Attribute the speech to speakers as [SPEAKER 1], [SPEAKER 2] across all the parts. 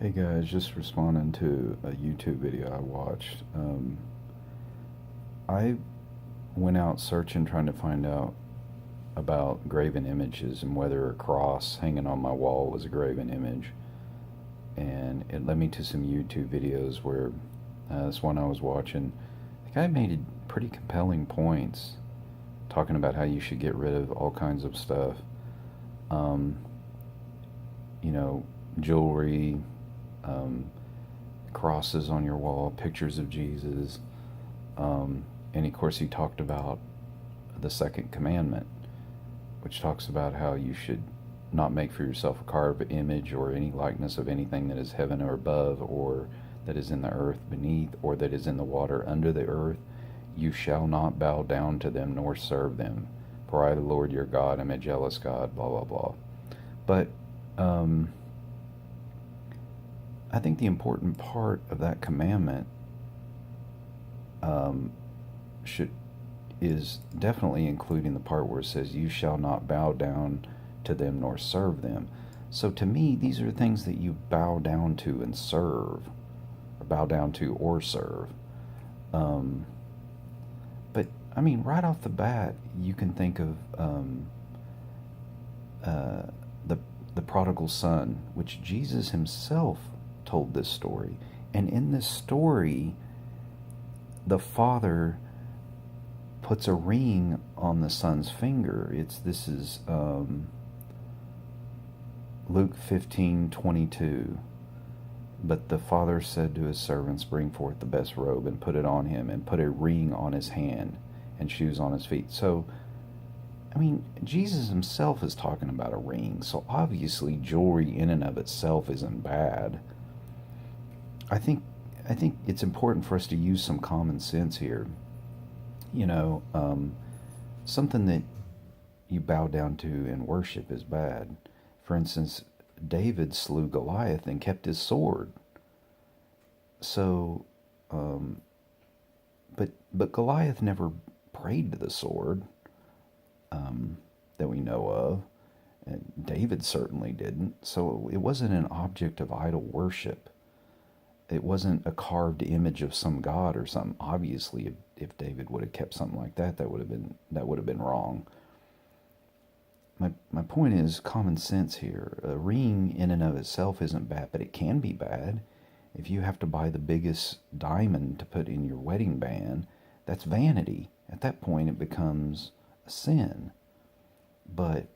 [SPEAKER 1] Hey guys, just responding to a YouTube video I watched. I went out searching trying to find out about graven images and whether a cross hanging on my wall was a graven image. And it led me to some YouTube videos where this one I was watching, the guy made pretty compelling points talking about how you should get rid of all kinds of stuff. Um, you know, jewelry, um, crosses on your wall, pictures of Jesus. And of course, he talked about the second commandment, which talks about how you should not make for yourself a carved image or any likeness of anything that is heaven or above, or that is in the earth beneath, or that is in the water under the earth. You shall not bow down to them nor serve them. For I, the Lord your God, am a jealous God, blah, blah, blah. But um, I think the important part of that commandment um, should is definitely including the part where it says, "You shall not bow down to them nor serve them." So to me, these are things that you bow down to and serve, or bow down to or serve. Um, but I mean, right off the bat, you can think of uh, the the prodigal son, which Jesus himself told this story, and in this story, the father puts a ring on the son's finger. This is Luke 15:22. But the father said to his servants, "Bring forth the best robe and put it on him, and put a ring on his hand and shoes on his feet." So, I mean, Jesus himself is talking about a ring. So obviously, jewelry in and of itself isn't bad. I think I think it's important for us to use some common sense here. You know, something that you bow down to and worship is bad. For instance, David slew Goliath and kept his sword. So, um, but Goliath never prayed to the sword that we know of, and David certainly didn't. So it wasn't an object of idol worship. It wasn't a carved image of some god or something. Obviously, if David would have kept something like that, that would have been wrong. My point is common sense here. A ring in and of itself isn't bad, but it can be bad. If you have to buy the biggest diamond to put in your wedding band, that's vanity. At that point, it becomes a sin. But,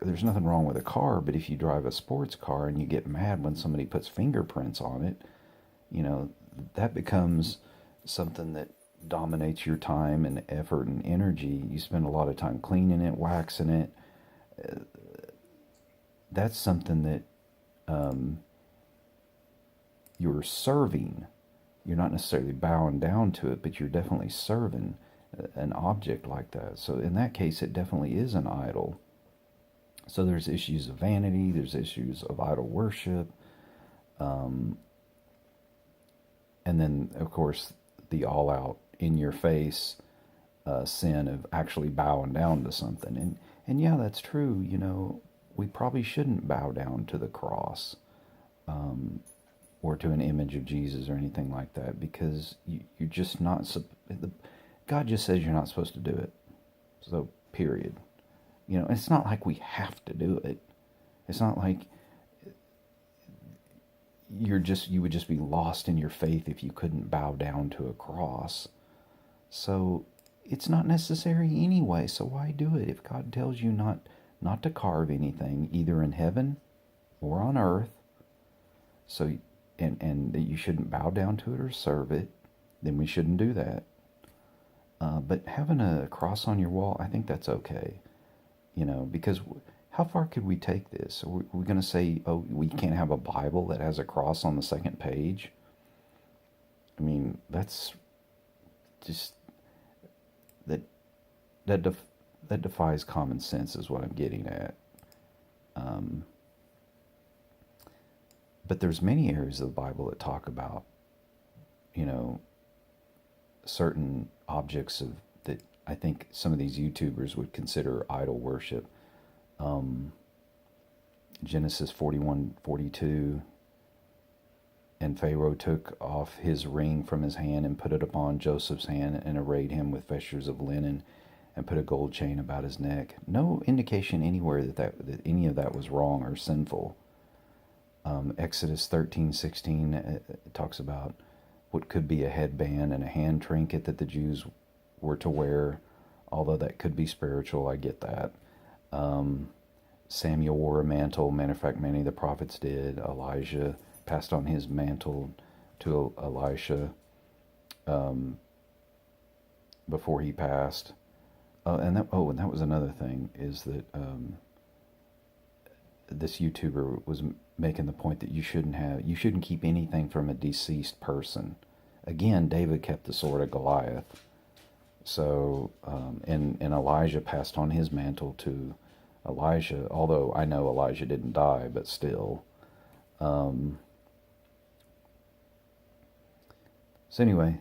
[SPEAKER 1] there's nothing wrong with a car, but if you drive a sports car and you get mad when somebody puts fingerprints on it, you know, that becomes something that dominates your time and effort and energy. You spend a lot of time cleaning it, waxing it. That's something that um, you're serving. You're not necessarily bowing down to it, but you're definitely serving an object like that. So in that case, it definitely is an idol. So there's issues of vanity, there's issues of idol worship, um, and then of course the all-out, in-your-face sin of actually bowing down to something. And yeah, that's true. We probably shouldn't bow down to the cross, um, or to an image of Jesus or anything like that, because you're just not. God just says you're not supposed to do it. So period. It's not like we have to do it. It's not like you would just be lost in your faith if you couldn't bow down to a cross. So it's not necessary anyway. So why do it if God tells you not to carve anything either in heaven or on earth? So and that you shouldn't bow down to it or serve it, then we shouldn't do that. But having a cross on your wall, I think that's okay. Because how far could we take this? Are we going to say, oh, we can't have a Bible that has a cross on the second page? I mean, that's just that that def, that defies common sense, is what I'm getting at. Um, but there's many areas of the Bible that talk about, you know, certain objects of that I think some of these YouTubers would consider idol worship. Um, Genesis 41:42. And Pharaoh took off his ring from his hand and put it upon Joseph's hand and arrayed him with vestures of linen and put a gold chain about his neck. No indication anywhere that any of that was wrong or sinful. Exodus 13:16 talks about what could be a headband and a hand trinket that the Jews were to wear, although that could be spiritual. I get that. Samuel wore a mantle. Matter of fact, many of the prophets did. Elijah passed on his mantle to Elisha before he passed. And that was another thing, is that this YouTuber was making the point that you shouldn't keep anything from a deceased person. Again, David kept the sword of Goliath. So, and Elijah passed on his mantle to Elijah, although I know Elijah didn't die, but still. So anyway,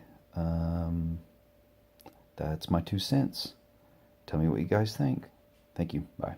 [SPEAKER 1] that's my 2 cents. Tell me what you guys think. Thank you. Bye.